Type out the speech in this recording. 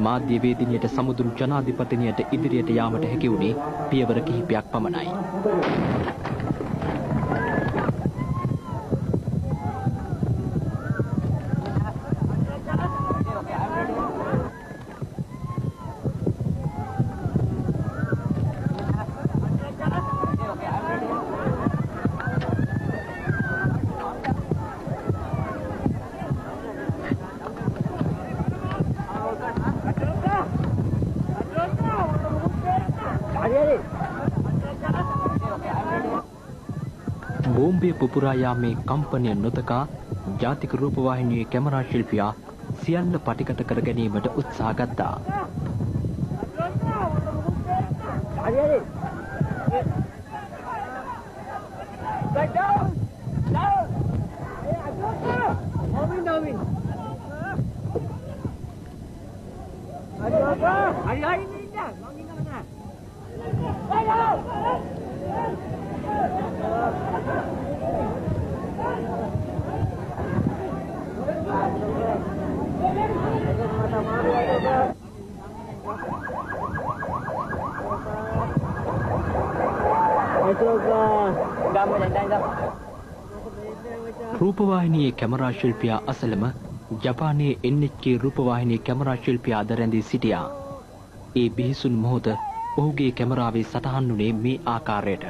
මාධ්‍ය වේදිනියට සමුදුන් ජනාධිපතිනියට ඉදිරියට යාමට හැකි වුණේ පියවර කිහිපයක් පමණයි. බෝම්බේ පුපුරා යාමේ කම්පනය නොදකා ජාතික රූපවාහිනියේ කැමරා ශිල්පියා සියල්ල පටිගත කර ගැනීමට උත්සාහ ගත්තා. රූපවාහිනියේ කැමරා ශිල්පියා අසලම ජපානයේ NHK රූපවාහිනියේ කැමරා ශිල්පියා ද රැඳී සිටියා. ඒ බිහිසුණු මොහොත ඔහුගේ කැමරාවේ සටහන් වුණේ මේ ආකාරයට.